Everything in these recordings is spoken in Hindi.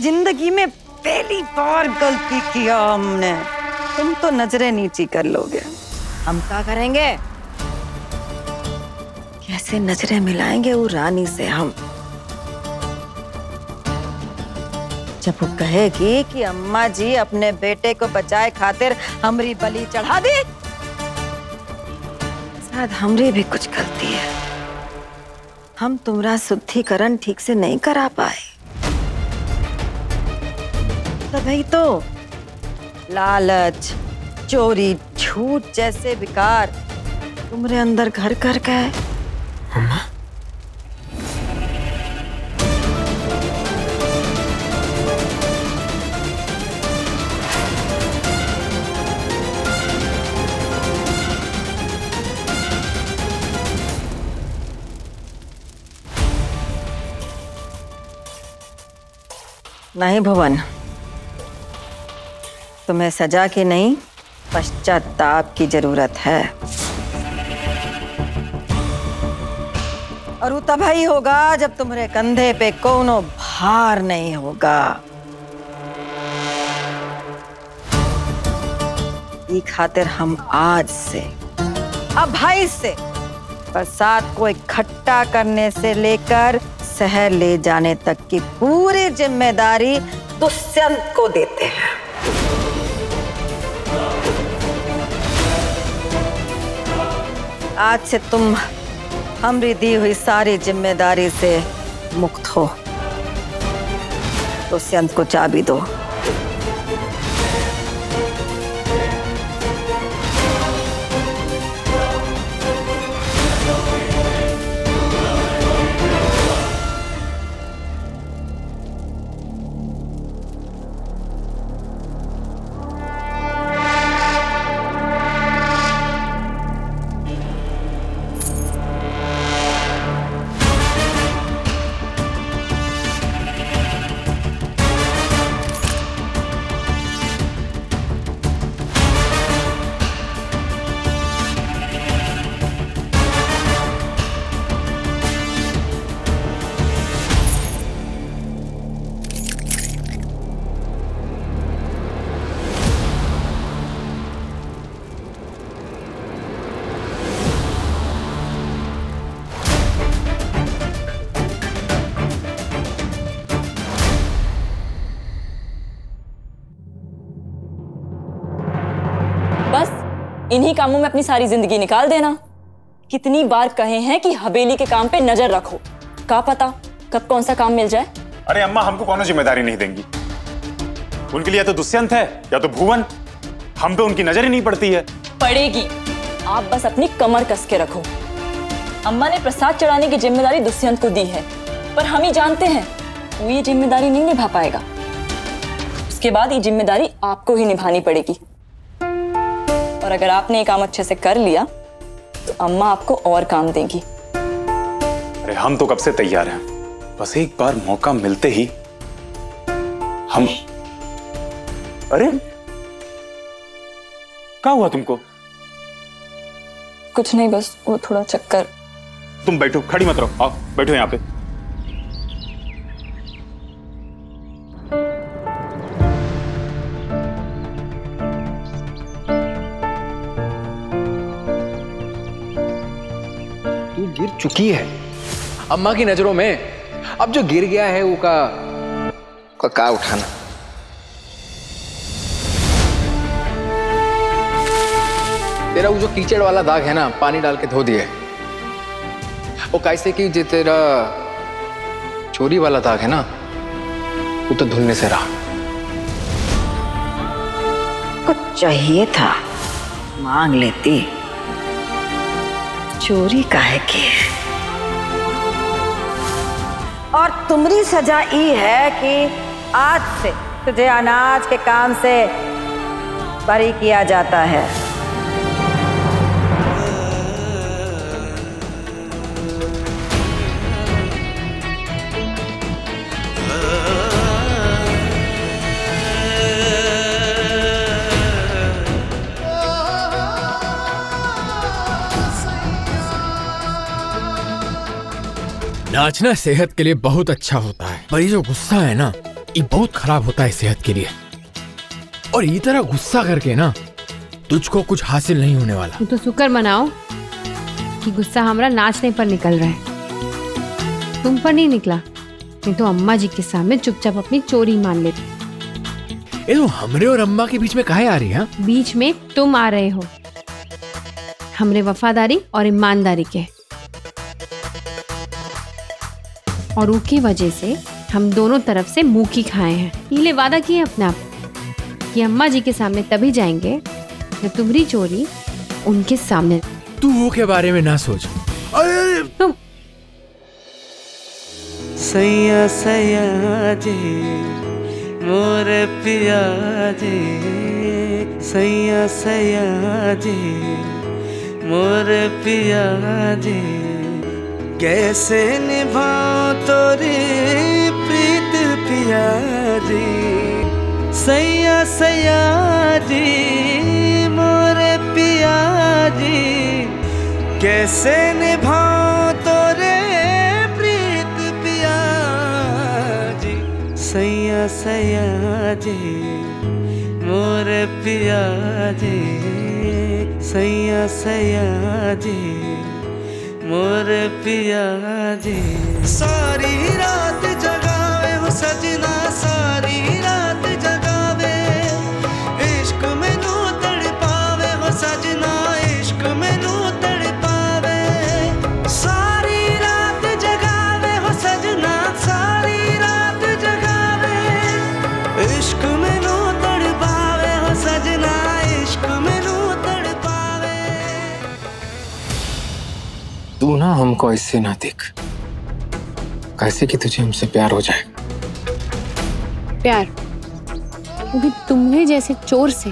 जिंदगी में पहली बार गलती किया हमने। तुम तो नजरें नीची कर लोगे, हम क्या करेंगे? कैसे नजरें मिलाएंगे वो रानी से हम? जब वो कहेगी कि अम्मा जी अपने बेटे को बचाए खातिर हमरी बलि चढ़ा दी, शायद हमरी भी कुछ गलती है। हम तुम्हारा शुद्धिकरण ठीक से नहीं करा पाए, तभी तो लालच, चोरी, झूठ जैसे विकार तुम्हारे अंदर घर कर गए। अम्मा, नहीं भुवन, तुम्हें सजा की नहीं पश्चाताप की जरूरत है। और वो तब ही होगा जब तुम्हारे कंधे पे कोनो भार नहीं होगा। ये खातिर हम आज से, अब भाई से, प्रसाद को इकट्ठा करने से लेकर शहर ले जाने तक की पूरी जिम्मेदारी दुष्यंत को देते हैं। आज से तुम हमरी दी हुई सारी जिम्मेदारी से मुक्त हो। दुष्यंत को चाबी दो। इन्हीं कामों में अपनी सारी जिंदगी निकाल देना। कितनी बार कहे हैं कि हवेली के काम पे नजर रखो, क्या पता कब कौन सा काम मिल जाए। अरे अम्मा, हमको कौन जिम्मेदारी नहीं देंगी? उनके लिए या तो दुष्यंत है या तो भुवन। हम पे उनकी नजर ही नहीं पड़ती है। पड़ेगी, आप बस अपनी कमर कस के रखो। अम्मा ने प्रसाद चढ़ाने की जिम्मेदारी दुष्यंत को दी है, पर हम ही जानते हैं वो ये जिम्मेदारी नहीं निभा पाएगा। उसके बाद ये जिम्मेदारी आपको ही निभानी पड़ेगी। और अगर आपने ये काम अच्छे से कर लिया तो अम्मा आपको और काम देंगी। अरे हम तो कब से तैयार हैं, बस एक बार मौका मिलते ही हम। अरे क्या हुआ तुमको? कुछ नहीं, बस वो थोड़ा चक्कर। तुम बैठो, खड़ी मत रहो, आओ बैठो यहाँ पे। गिर चुकी है अम्मा की नजरों में। अब जो गिर गया है वो का उठाना। तेरा वो जो कीचड़ वाला दाग है ना, पानी डाल के धो दिए। वो कैसे कि जो तेरा चोरी वाला दाग है ना, वो तो धुलने से रहा। कुछ चाहिए था मांग लेती, चोरी काहे की? और तुम्हारी सजा ये है कि आज से तुझे अनाज के काम से बरी किया जाता है। नाचना सेहत के लिए बहुत अच्छा होता है, पर ये जो गुस्सा है ना, ये बहुत खराब होता है सेहत के लिए। और ये तरह गुस्सा करके ना तुझको कुछ हासिल नहीं होने वाला। तो शुक्र मनाओ कि गुस्सा हमारा नाचने पर निकल रहा है, तुम पर नहीं निकला। नहीं तो अम्मा जी के सामने चुपचाप अपनी चोरी मान लेती। ये तो हमरे और अम्मा के बीच में काहे आ रही है? बीच में तुम आ रहे हो, हमरे वफादारी और ईमानदारी के, और उनकी वजह से हम दोनों तरफ से मुंह की खाए हैं। ये वादा किए अपने आप कि अम्मा जी के सामने तभी जाएंगे जब तुम्हारी चोरी उनके सामने। तू वो के बारे में ना सोच। अरे तुम सैया सैया जी मोरे पिया जी, सैया सैया जी मोरे पिया जी, कैसे निभाओ तोरी प्रीत पिया जी, सैया सैया जी मोरे पिया जी, कैसे निभाओ तोरे प्रीत पिया जी, सैया सैया जी मोरे पिया जी, सैया सैया जी मोरे पिया जी। सारी रात जगावे हो सजना, सारी रात जगावे, इश्क मैनू तड़पावे हो सजना, इश्क मैनू तड़पावे, सारी रात जगावे हो सजना, सारी रात जगावे, इश्क मैनू तड़पावे हो सजना, इश्क मैनू तड़पावे। तू ना हमको ऐसे ना देख, कैसे कि तुझे हमसे प्यार हो जाए। प्यार वो भी तुम्हें जैसे चोर से।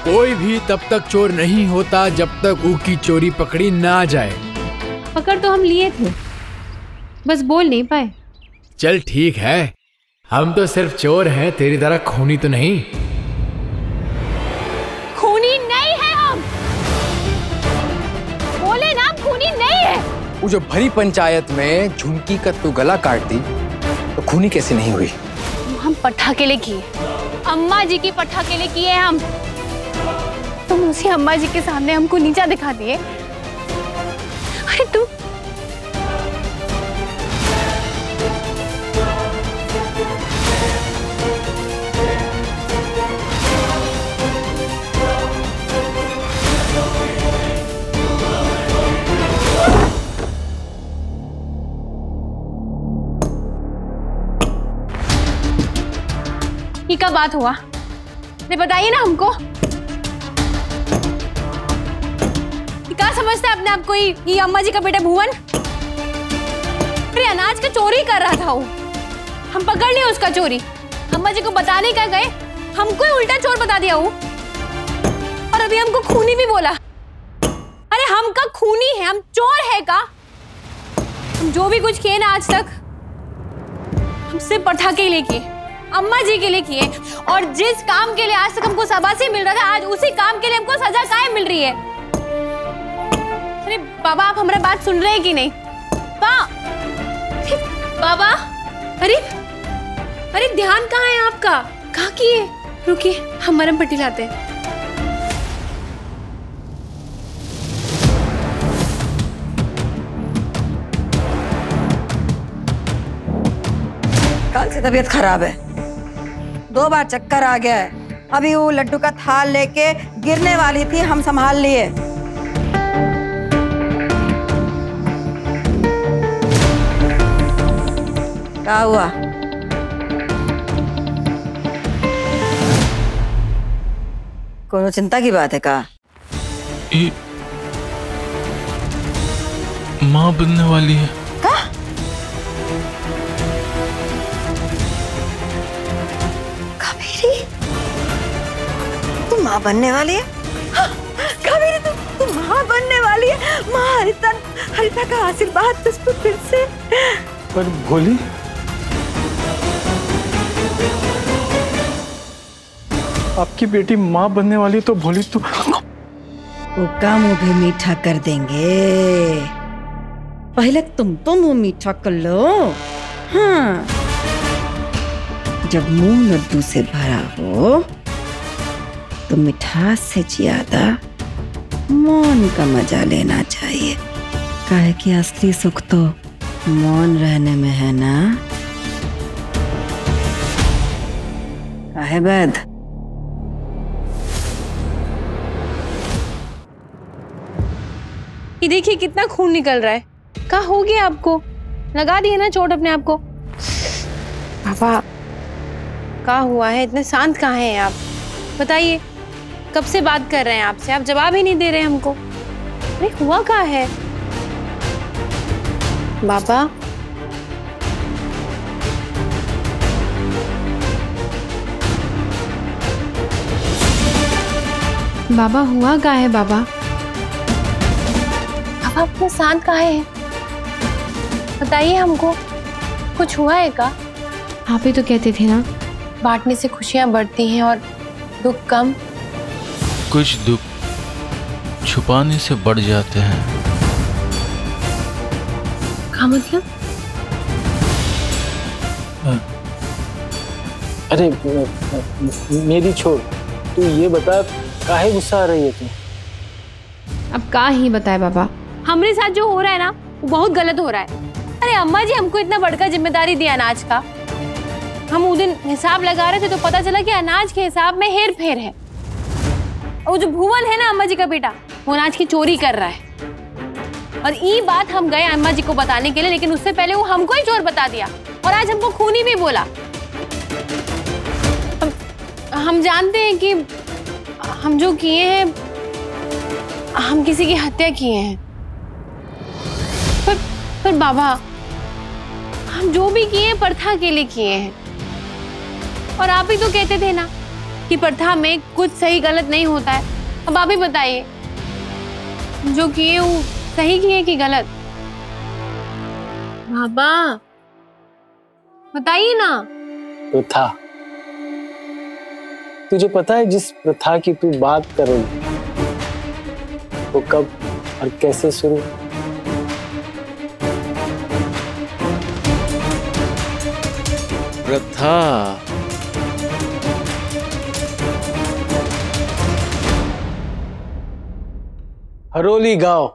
कोई भी तब तक चोर नहीं होता जब तक उसकी चोरी पकड़ी ना जाए। पकड़ तो हम लिए थे, बस बोल नहीं पाए। चल ठीक है, हम तो सिर्फ चोर हैं, तेरी तरह खूनी तो नहीं। खूनी नहीं है हम, बोले ना खूनी नहीं है। वो जो भरी पंचायत में झुमकी का तू गला काट दी तो खूनी कैसे नहीं हुई? हम पट्टा के लिए किए, अम्मा जी की पट्टा के लिए किए हम। तुम उसी अम्मा जी के सामने हमको नीचा दिखा दिए। अरे तुम ये क्या बात हुआ? नहीं बताइए ना हमको। क्या समझता है अपने आप को ये अम्मा जी का बेटा भुवन? अरे अनाज का चोरी कर रहा था वो, हम पकड़ लिए उसका चोरी। अम्मा जी को बताने का गए, हमको ही उल्टा चोर बता दिया वो, और अभी हमको खूनी भी बोला। अरे हम का खूनी है, हम चोर है का? हम जो भी कुछ किए ना आज तक, हम सिर्फ पठा के लिए किए, अम्मा जी के लिए किए। और जिस काम के लिए आज तक हमको शाबाशी मिल रहा था, आज उसी काम के लिए हमको सजा कायम मिल रही है। अरे बाबा, आप हमारा बात सुन रहे हैं कि नहीं? बाबा, अरे अरे ध्यान कहाँ है आपका? कहाँ किए? रुकिए, हम मरहम पट्टी लाते हैं। कल से तबीयत खराब है, 2 बार चक्कर आ गया है। अभी वो लड्डू का थाल लेके गिरने वाली थी, हम संभाल लिए। क्या हुआ? कोनो चिंता की बात है का? माँ बनने वाली है। का? कावेरी, तू माँ बनने वाली है? हाँ, कावेरी, तू माँ बनने वाली है। माँ हरिता का आशीर्वाद तुझ पर फिर से। पर भोली, आपकी बेटी माँ बनने वाली तो भोली, उसका मुंह भी मीठा कर देंगे। पहले तुम तो मुंह मीठा कर लो। हाँ, जब मुंह लड्डू से भरा हो तो मिठास से ज्यादा मौन का मजा लेना चाहिए। काहे कि असली सुख तो मौन रहने में है ना। काहे बैद? ये देखिए कितना खून निकल रहा है। क्या हो गया आपको? लगा दिए ना चोट अपने आप को? पापा क्या हुआ है? इतने शांत कहाँ हैं आप? बताइए, कब से बात कर रहे हैं आपसे, आप जवाब ही नहीं दे रहे हमको। अरे हुआ क्या है बाबा? बाबा हुआ क्या है बाबा? अब आप इतने शांत काहे हैं? बताइए हमको, कुछ हुआ है क्या? आप ही तो कहते थे ना, बांटने से खुशियां बढ़ती हैं और दुख कम। कुछ दुख छुपाने से बढ़ जाते हैं। क्या मतलब? अरे मेरी छोड़, तू ये बता काहे गुस्सा आ रही है तू? अब क्या ही बताए बाबा, हमारे साथ जो हो रहा है ना वो बहुत गलत हो रहा है। अरे अम्मा जी हमको इतना बड़का जिम्मेदारी दिया अनाज का, हम उस दिन हिसाब लगा रहे थे तो पता चला कि अनाज के हिसाब में हेर फेर है। और जो भुवन है ना अम्मा जी का बेटा, वो अनाज की चोरी कर रहा है। और ये बात हम गए अम्मा जी को बताने के लिए, लेकिन उससे पहले वो हमको ही चोर बता दिया और आज हमको खूनी भी बोला। हम जानते हैं कि हम जो किए हैं, हम किसी की हत्या किए हैं। पर बाबा, हम जो भी किए हैं प्रथा के लिए किए हैं। और आप ही तो कहते थे ना कि प्रथा में कुछ सही गलत नहीं होता है। अब आप ही बताइए, जो किए वो सही किए कि गलत? बाबा बताइए ना। प्रथा, तुझे पता है जिस प्रथा की तू बात कर रही है वो कब और कैसे शुरू? प्रथा हरोली गांव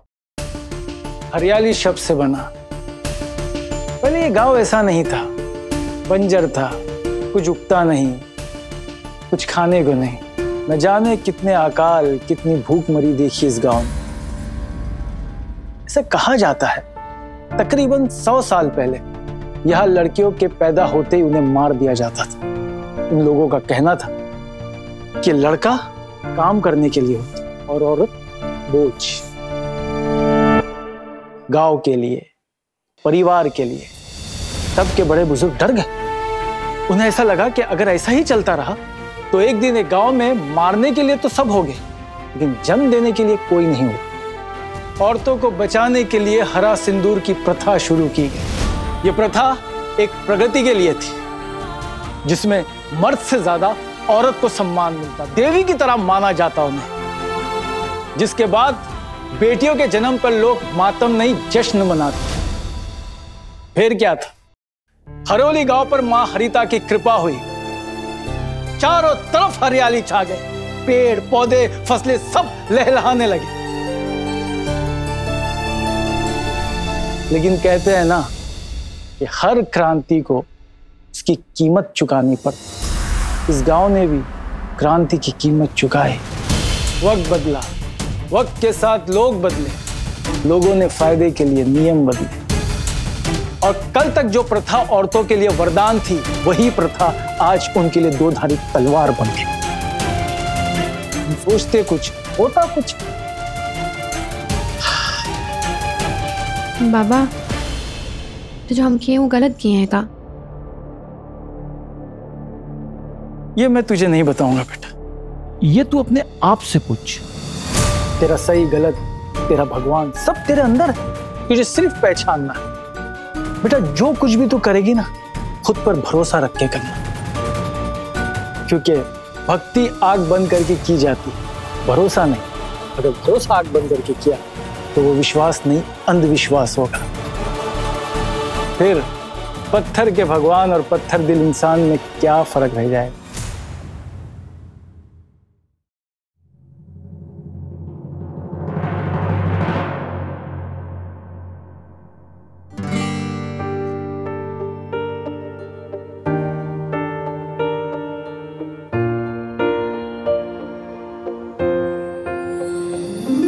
हरियाली शब्द से बना। पहले ये गांव ऐसा नहीं था, बंजर था, कुछ उगता नहीं, कुछ खाने को नहीं। न जाने कितने अकाल, कितनी भूखमरी देखी इस गांव में। ऐसा कहा जाता है तकरीबन 100 साल पहले यहाँ लड़कियों के पैदा होते ही उन्हें मार दिया जाता था। उन लोगों का कहना था कि लड़का काम करने के लिए होता और औरत बोझ। गांव के लिए, परिवार के लिए तब के बड़े बुजुर्ग डर गए। उन्हें ऐसा लगा कि अगर ऐसा ही चलता रहा तो एक दिन एक गांव में मारने के लिए तो सब हो गए, लेकिन जन्म देने के लिए कोई नहीं हुआ। औरतों को बचाने के लिए हरा सिंदूर की प्रथा शुरू की गई। ये प्रथा एक प्रगति के लिए थी, जिसमें मर्द से ज्यादा औरत को सम्मान मिलता, देवी की तरह माना जाता उन्हें। जिसके बाद बेटियों के जन्म पर लोग मातम नहीं जश्न मनाते। फिर क्या था, हरोली गांव पर मां हरिता की कृपा हुई। चारों तरफ हरियाली छा गई, पेड़ पौधे फसलें सब लहलहाने लगे। लेकिन कहते हैं ना कि हर क्रांति को इसकी कीमत चुकानी पड़ती। इस गांव ने भी क्रांति की कीमत चुकाई। वक्त बदला, वक्त के साथ लोग बदले, लोगों ने फायदे के लिए नियम बदले। और कल तक जो प्रथा औरतों के लिए वरदान थी, वही प्रथा आज उनके लिए दो धारी तलवार बन गई। हम सोचते कुछ, होता कुछ। बाबा, तो जो हम किए वो गलत किए हैं का? ये मैं तुझे नहीं बताऊंगा बेटा, ये तू अपने आप से पूछ। तेरा सही गलत, तेरा भगवान सब तेरे अंदर है, तुझे सिर्फ पहचानना है। बेटा जो कुछ भी तू करेगी ना, खुद पर भरोसा रख के करना, क्योंकि भक्ति आंख बंद करके की जाती, भरोसा नहीं। अगर भरोसा आंख बंद करके किया तो वो विश्वास नहीं, अंधविश्वास होगा। फिर पत्थर के भगवान और पत्थर दिल इंसान में क्या फर्क रह जाएगा?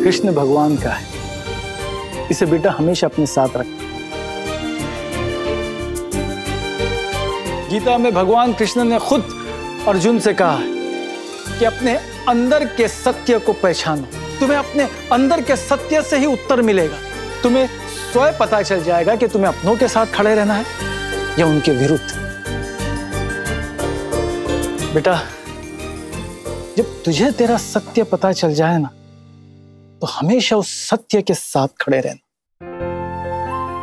कृष्ण भगवान का है, इसे बेटा हमेशा अपने साथ रखना। गीता में भगवान कृष्ण ने खुद अर्जुन से कहा है कि अपने अंदर के सत्य को पहचानो। तुम्हें अपने अंदर के सत्य से ही उत्तर मिलेगा। तुम्हें स्वयं पता चल जाएगा कि तुम्हें अपनों के साथ खड़े रहना है या उनके विरुद्ध। बेटा, जब तुझे तेरा सत्य पता चल जाए ना, तो हमेशा उस सत्य के साथ खड़े रहना।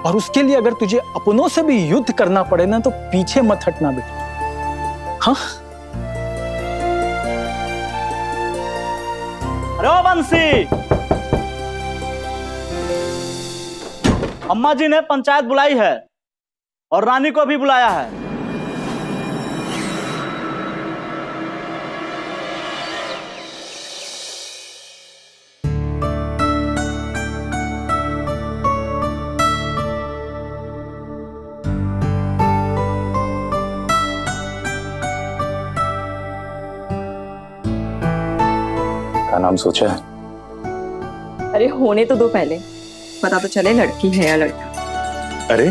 और उसके लिए अगर तुझे अपनों से भी युद्ध करना पड़े ना, तो पीछे मत हटना बेटा। हाँ? अरे ओ बंसी, अम्मा जी ने पंचायत बुलाई है और रानी को भी बुलाया है। नाम सोचा है? अरे होने तो दो पहले, पता तो चले लड़की है या लड़का। अरे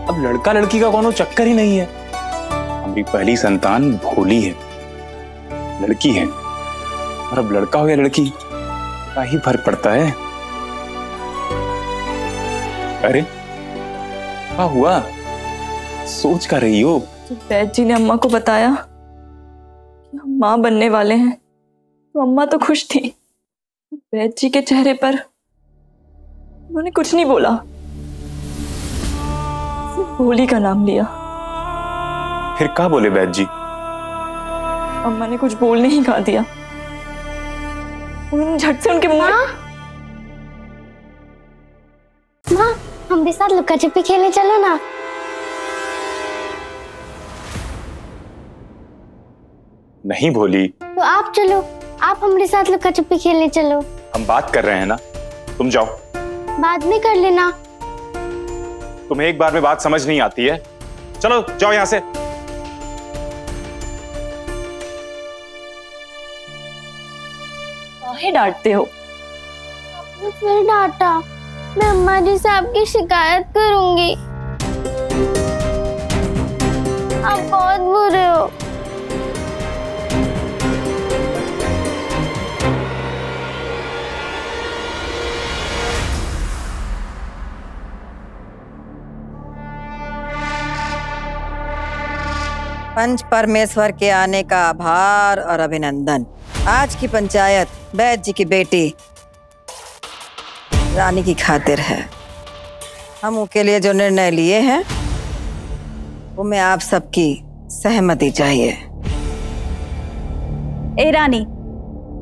अब लड़का लड़की का कोनो चक्कर ही नहीं है। हमारी पहली संतान भोली है, लड़की है, और अब लड़का हो या लड़की क्या ही फर्क पड़ता है। अरे क्या हुआ, सोच कर रही हो? वैद्य जी ने अम्मा को बताया कि हम मां बनने वाले हैं तो अम्मा तो खुश थी। वैद्य जी के चेहरे पर उन्होंने कुछ नहीं बोला, सिर्फ भोली का नाम लिया। फिर क्या बोले वैद्य जी? अम्मा ने कुछ बोलने ही कहा दिया। उन्होंने झट से उनके मुंह में माँ, हम भी साथ लुका छिपी खेलने चलो ना। नहीं भोली, तो आप चलो, आप हमारे साथ लुका छिपी खेलने चलो। हम बात कर रहे हैं ना, तुम जाओ। बाद में कर लेना। तुम्हें एक बार में बात समझ नहीं आती है। चलो जाओ यहां से। काहे डांटते हो? आपने फिर डांटा। मैं अम्मा जी से आपकी शिकायत करूंगी। आप बहुत बुरे हो। पंच परमेश्वर के आने का आभार और अभिनंदन। आज की पंचायत वैद्य जी की बेटी रानी की खातिर है। हम उनके लिए जो निर्णय लिए हैं उनमें आप सबकी सहमति चाहिए। ए रानी,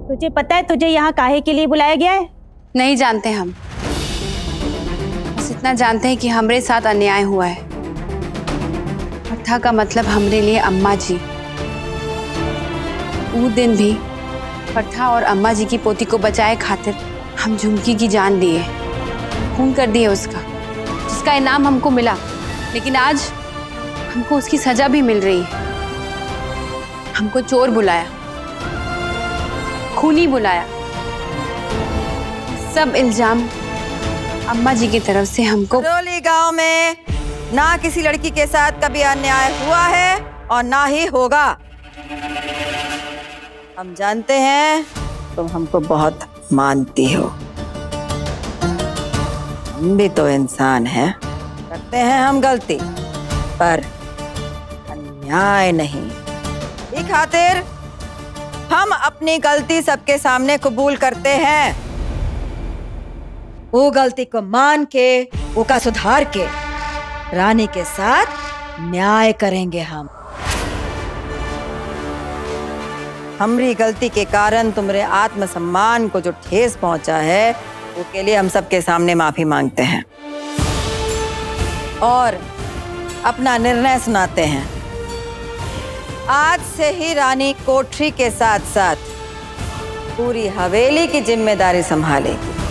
तुझे पता है तुझे यहाँ काहे के लिए बुलाया गया है? नहीं जानते हम, बस इतना जानते हैं कि हमारे साथ अन्याय हुआ है। प्रथा का मतलब हमरे लिए अम्मा जी। वो दिन भी प्रथा और अम्मा जी की पोती को बचाए खातिर हम झुमकी की जान दिए, खून कर दिए उसका, जिसका इनाम हमको मिला। लेकिन आज हमको उसकी सजा भी मिल रही है। हमको चोर बुलाया, खूनी बुलाया। सब इल्जाम अम्मा जी की तरफ से हमको। करौली गांव में ना किसी लड़की के साथ कभी अन्याय हुआ है और ना ही होगा। हम जानते हैं तुम हमको बहुत मानती हो। हम भी तो इंसान हैं, करते हैं हम गलती, पर अन्याय नहीं। इस खातिर हम अपनी गलती सबके सामने कबूल करते हैं। वो गलती को मान के, वो का सुधार के रानी के साथ न्याय करेंगे हम। हमारी गलती के कारण तुम्हारे आत्मसम्मान को जो ठेस पहुंचा है वो के लिए हम सबके सामने माफी मांगते हैं और अपना निर्णय सुनाते हैं। आज से ही रानी कोठरी के साथ साथ पूरी हवेली की जिम्मेदारी संभालेगी।